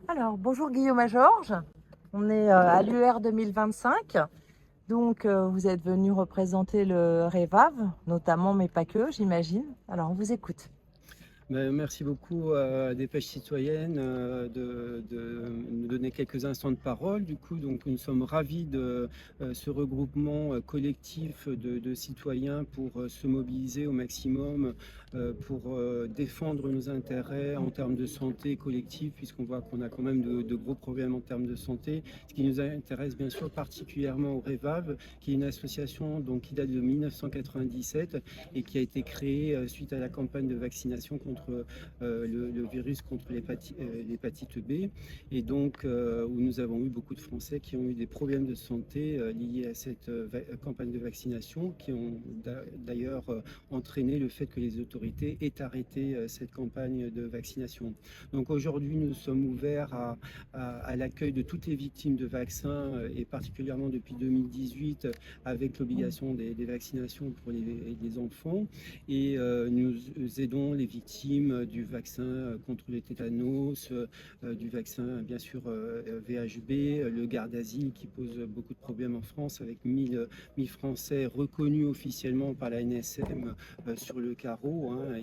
Alors, bonjour Guillaume et Georges. On est à l'UR 2025. Donc, vous êtes venus représenter le REVAV, notamment, mais pas que, j'imagine. Alors, on vous écoute. Merci beaucoup à Dépêche Citoyenne de nous donner quelques instants de parole. Du coup, donc, nous sommes ravis de ce regroupement collectif de citoyens pour se mobiliser au maximum pour défendre nos intérêts en termes de santé collective, puisqu'on voit qu'on a quand même de gros problèmes en termes de santé. Ce qui nous intéresse bien sûr particulièrement au REVAV, qui est une association donc, qui date de 1997 et qui a été créée suite à la campagne de vaccination contre le virus, contre l'hépatite B, et donc où nous avons eu beaucoup de Français qui ont eu des problèmes de santé liés à cette campagne de vaccination, qui ont d'ailleurs entraîné le fait que les autorités aient arrêté cette campagne de vaccination. Donc aujourd'hui, nous sommes ouverts à l'accueil de toutes les victimes de vaccins, et particulièrement depuis 2018, avec l'obligation des vaccinations pour les enfants. Et nous aidons les victimes du vaccin contre le tétanos, du vaccin bien sûr VHB, le Gardasil qui pose beaucoup de problèmes en France, avec 1000 Français reconnus officiellement par la NSM sur le carreau, hein,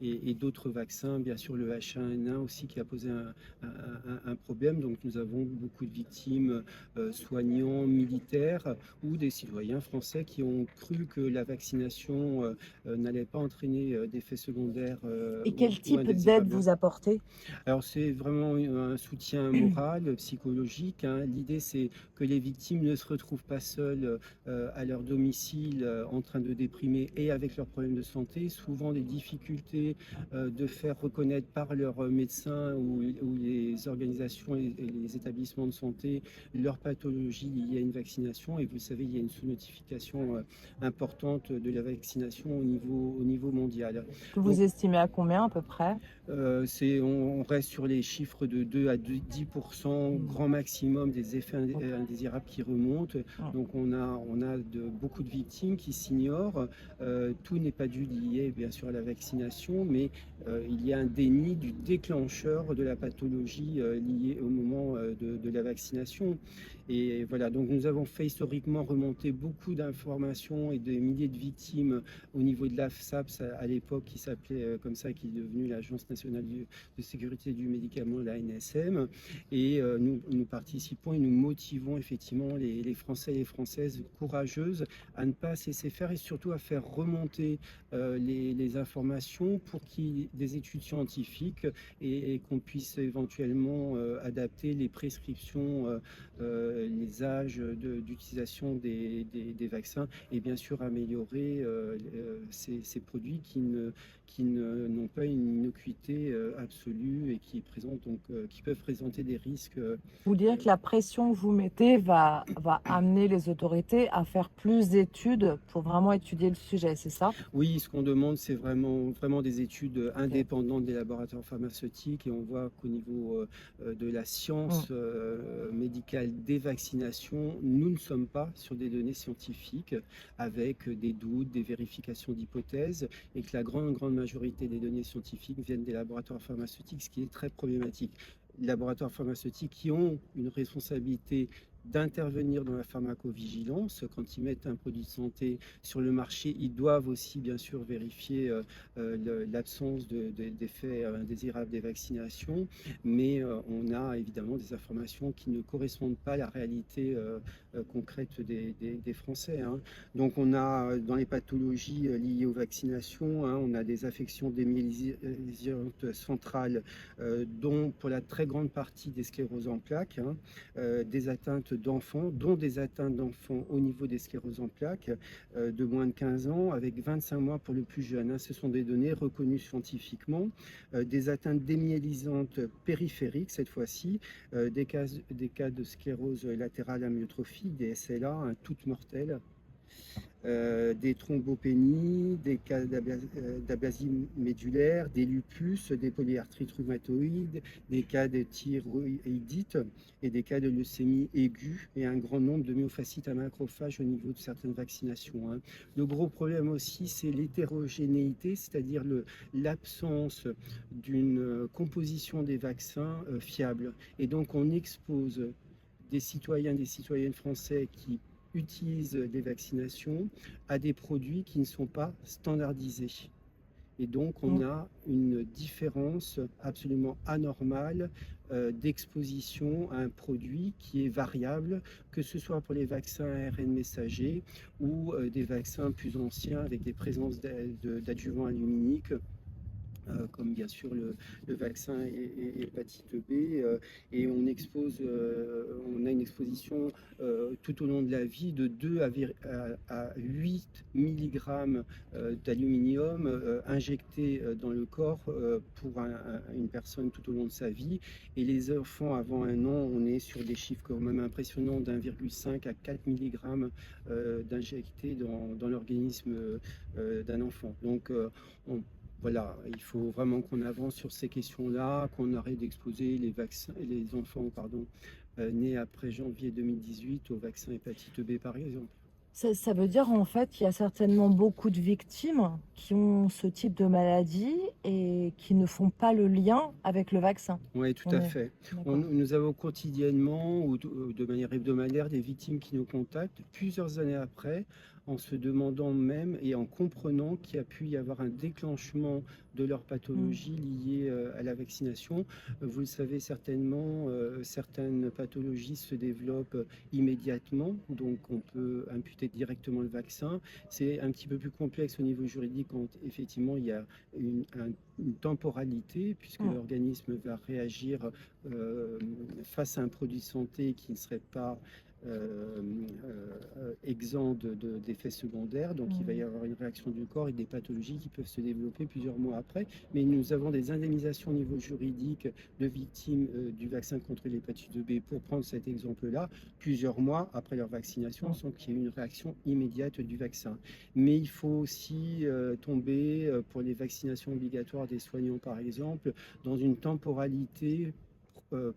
et d'autres vaccins, bien sûr le H1N1 aussi qui a posé un problème. Donc nous avons beaucoup de victimes, soignants, militaires ou des citoyens français qui ont cru que la vaccination n'allait pas entraîner d'effets secondaires Et quel ou type d'aide indésirables. vous apportez? Alors c'est vraiment un soutien moral, psychologique, hein. L'idée c'est que les victimes ne se retrouvent pas seules à leur domicile en train de déprimer et avec leurs problèmes de santé. Souvent des difficultés de faire reconnaître par leurs médecins ou les organisations et les établissements de santé leur pathologie liée à une vaccination. Et vous savez, il y a une sous-notification importante de la vaccination au niveau mondial. Que Donc vous estimez à combien à peu près? on reste sur les chiffres de 2 à 10% grand maximum des effets indésirables qui remontent. Donc on a beaucoup de victimes qui s'ignorent. Tout n'est pas dû lié bien sûr à la vaccination, mais il y a un déni du déclencheur de la pathologie liée au moment de la vaccination. Et voilà, donc nous avons fait historiquement remonter beaucoup d'informations et des milliers de victimes au niveau de l'AFSAPS à l'époque, qui s'appelait comme ça, qui est devenue l'Agence nationale de sécurité du médicament, la NSM. Et nous participons et nous motivons effectivement les Français et les Françaises courageuses à ne pas se laisser faire et surtout à faire remonter les informations pour qu'il y ait des études scientifiques et qu'on puisse éventuellement adapter les prescriptions, les âges d'utilisation des vaccins, et bien sûr améliorer ces produits qui n'ont pas une innocuité absolue et qui peuvent présenter des risques. Vous dire que la pression que vous mettez va amener les autorités à faire plus d'études pour vraiment étudier le sujet, c'est ça? Oui, ce qu'on demande, c'est vraiment des études Ok. indépendantes des laboratoires pharmaceutiques, et on voit qu'au niveau de la science Mm. médicale des vaccinations, nous ne sommes pas sur des données scientifiques avec des doutes, des vérifications d'hypothèses, et que la grande majorité des données scientifiques viennent des laboratoires pharmaceutiques, ce qui est très problématique. Les laboratoires pharmaceutiques qui ont une responsabilité d'intervenir dans la pharmacovigilance. Quand ils mettent un produit de santé sur le marché, ils doivent aussi bien sûr vérifier l'absence d'effets indésirables des vaccinations, mais on a évidemment des informations qui ne correspondent pas à la réalité concrète des Français, hein. Donc on a dans les pathologies liées aux vaccinations, hein, on a des affections démyélisantes centrales, dont pour la très grande partie des scléroses en plaques, hein, des atteintes d'enfants, dont des atteintes d'enfants au niveau des scléroses en plaques de moins de 15 ans, avec 25 mois pour le plus jeune, hein. Ce sont des données reconnues scientifiquement. Des atteintes démyélisantes périphériques cette fois-ci, des cas de sclérose latérale amyotrophique, des SLA, hein, toutes mortelles. des thrombopénies, des cas d'aplasie médulaire, des lupus, des polyarthrites rhumatoïdes, des cas de thyroïdite et des cas de leucémie aiguë et un grand nombre de myofascites à macrophages au niveau de certaines vaccinations, hein. Le gros problème aussi, c'est l'hétérogénéité, c'est-à-dire l'absence d'une composition des vaccins fiable. Et donc on expose des citoyens, des citoyennes français qui utilisent les vaccinations à des produits qui ne sont pas standardisés. Et donc, on a une différence absolument anormale d'exposition à un produit qui est variable, que ce soit pour les vaccins ARN messagers ou des vaccins plus anciens avec des présences d'adjuvants aluminiques, comme bien sûr le vaccin hépatite B, et on a une exposition tout au long de la vie de 2 à 8 mg d'aluminium injecté dans le corps pour une personne tout au long de sa vie. Et les enfants avant 1 an, on est sur des chiffres quand même impressionnants d'1,5 à 4 mg d'injecté dans l'organisme d'un enfant. Donc voilà, il faut vraiment qu'on avance sur ces questions-là, qu'on arrête d'exposer les enfants nés après janvier 2018 au vaccin hépatite B par exemple. Ça veut dire en fait qu'il y a certainement beaucoup de victimes qui ont ce type de maladie et qui ne font pas le lien avec le vaccin. Oui, tout à fait. Nous avons quotidiennement ou de manière hebdomadaire des victimes qui nous contactent plusieurs années après, en se demandant même et en comprenant qu'il y a pu y avoir un déclenchement de leur pathologie liée à la vaccination. Vous le savez certainement, certaines pathologies se développent immédiatement, donc on peut imputer directement le vaccin. C'est un petit peu plus complexe au niveau juridique quand effectivement il y a une temporalité, puisque l'organisme va réagir face à un produit de santé qui ne serait pas exempt d'effets secondaires. Donc il va y avoir une réaction du corps et des pathologies qui peuvent se développer plusieurs mois après. Mais nous avons des indemnisations au niveau juridique de victimes du vaccin contre l'hépatite B, pour prendre cet exemple-là, plusieurs mois après leur vaccination, sans qu'il y ait une réaction immédiate du vaccin. Mais il faut aussi tomber, pour les vaccinations obligatoires des soignants par exemple, dans une temporalité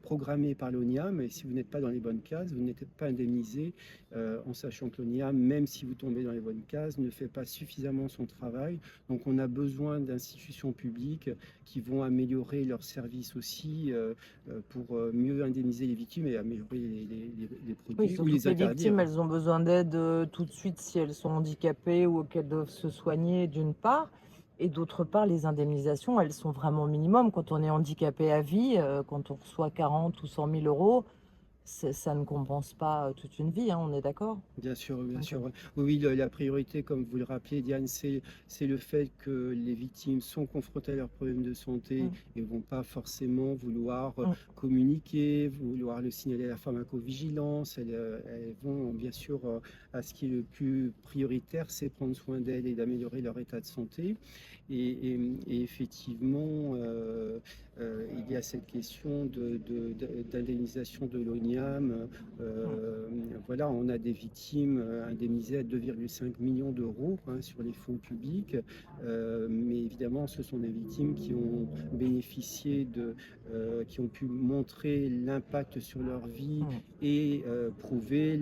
programmé par l'ONIAM, et si vous n'êtes pas dans les bonnes cases, vous n'êtes pas indemnisé, en sachant que l'ONIAM, même si vous tombez dans les bonnes cases, ne fait pas suffisamment son travail. Donc on a besoin d'institutions publiques qui vont améliorer leurs services aussi pour mieux indemniser les victimes et améliorer les produits ou les interdire. Les victimes, elles ont besoin d'aide tout de suite si elles sont handicapées ou qu'elles doivent se soigner d'une part. Et d'autre part, les indemnisations, elles sont vraiment minimum. Quand on est handicapé à vie, quand on reçoit 40 ou 100 000 euros, ça ne compense pas toute une vie, hein, on est d'accord? Bien sûr, bien sûr. Oui, la priorité, comme vous le rappelez, Diane, c'est le fait que les victimes sont confrontées à leurs problèmes de santé et ne vont pas forcément vouloir communiquer, vouloir le signaler à la pharmacovigilance. Elles vont bien sûr à ce qui est le plus prioritaire, c'est prendre soin d'elles et d'améliorer leur état de santé. Et effectivement, il y a cette question d'indemnisation de l'ONIAM. Voilà, on a des victimes indemnisées à 2,5 millions d'euros sur les fonds publics, mais évidemment, ce sont des victimes qui ont bénéficié qui ont pu montrer l'impact sur leur vie et prouver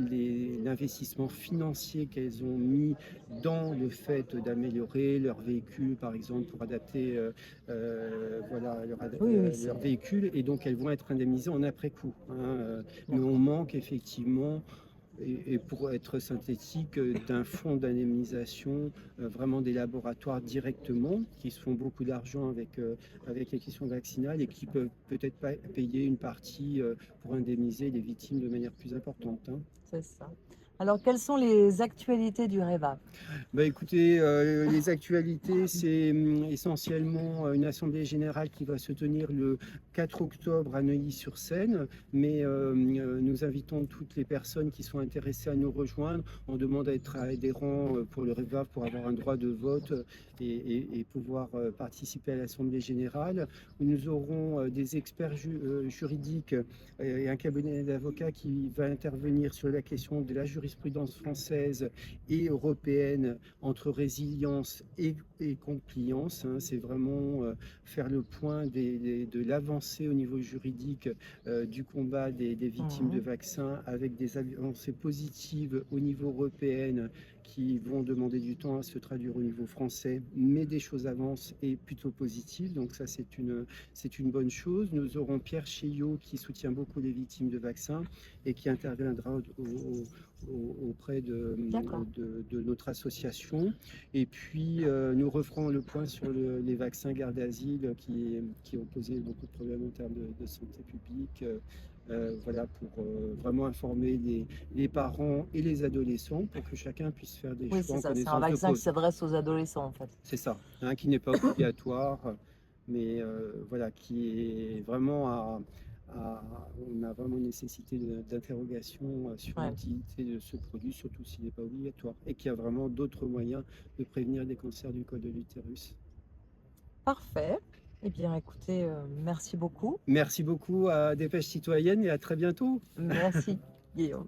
l'investissement financier qu'elles ont mis dans le fait d'améliorer leur véhicule, par exemple, pour adapter leur véhicule, et donc elles vont être indemnisées en après-coup. Mais on manque effectivement, et pour être synthétique, d'un fonds d'indemnisation, vraiment des laboratoires directement, qui se font beaucoup d'argent avec les questions vaccinales et qui peuvent peut-être pas payer une partie pour indemniser les victimes de manière plus importante. C'est ça. Alors, quelles sont les actualités du REVAV? Écoutez, les actualités, c'est essentiellement une assemblée générale qui va se tenir le 4 octobre à Neuilly-sur-Seine, mais nous invitons toutes les personnes qui sont intéressées à nous rejoindre. On demande à être adhérents pour le REVAV pour avoir un droit de vote et pouvoir participer à l'Assemblée générale, où nous aurons des experts juridiques et un cabinet d'avocats qui va intervenir sur la question de la jurisprudence française et européenne entre résilience et compliance. C'est vraiment faire le point de l'avancée au niveau juridique du combat des victimes de Mhm. vaccins, avec des avancées positives au niveau européen qui vont demander du temps à se traduire au niveau français, mais des choses avancent et plutôt positives, donc ça c'est une bonne chose. Nous aurons Pierre Cheillot qui soutient beaucoup les victimes de vaccins et qui interviendra auprès D'accord. de notre association. Et puis nous referons le point sur les vaccins garde asile qui ont posé beaucoup de problèmes en termes de santé publique. Voilà, pour vraiment informer les parents et les adolescents pour que chacun puisse faire des Oui, choix c'est en ça. C'est un connaissance de vaccin qui cause. s'adresse aux adolescents, en fait. C'est ça, hein, qui n'est pas obligatoire, mais voilà, qui est vraiment on a vraiment nécessité d'interrogation sur Ouais. l'utilité de ce produit, surtout s'il n'est pas obligatoire, et qu'il y a vraiment d'autres moyens de prévenir des cancers du col de l'utérus. Parfait. Eh bien, écoutez, merci beaucoup. Merci beaucoup à Dépêche Citoyenne et à très bientôt. Merci, Guillaume.